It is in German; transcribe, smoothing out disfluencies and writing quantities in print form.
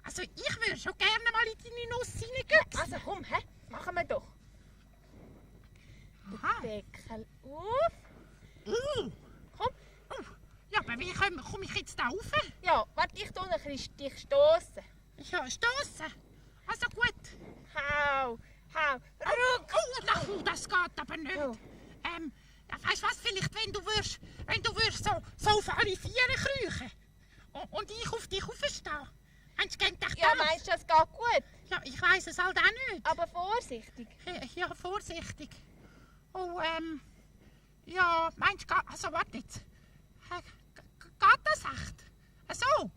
Also ich würde schon gerne mal in deine Nuss reingehen. Also komm, machen wir doch. Aha. Deckel auf. Komm. Ja, aber wie komme ich jetzt da rauf? Ja, warte, ich tue dich stoßen. Ja, stossen. Also gut. Hau. Oh, das geht aber nicht. Oh. Weißt du was, vielleicht wenn du würdest so auf alle Viere kriechen und ich auf dich raufstehen. Meinst du, geht das? Ja, meinst du, das geht gut? Ja, ich weiss es halt auch nicht. Aber vorsichtig. Ja, vorsichtig. Oh, ja, meinst du, also warte jetzt. Geht das echt? So?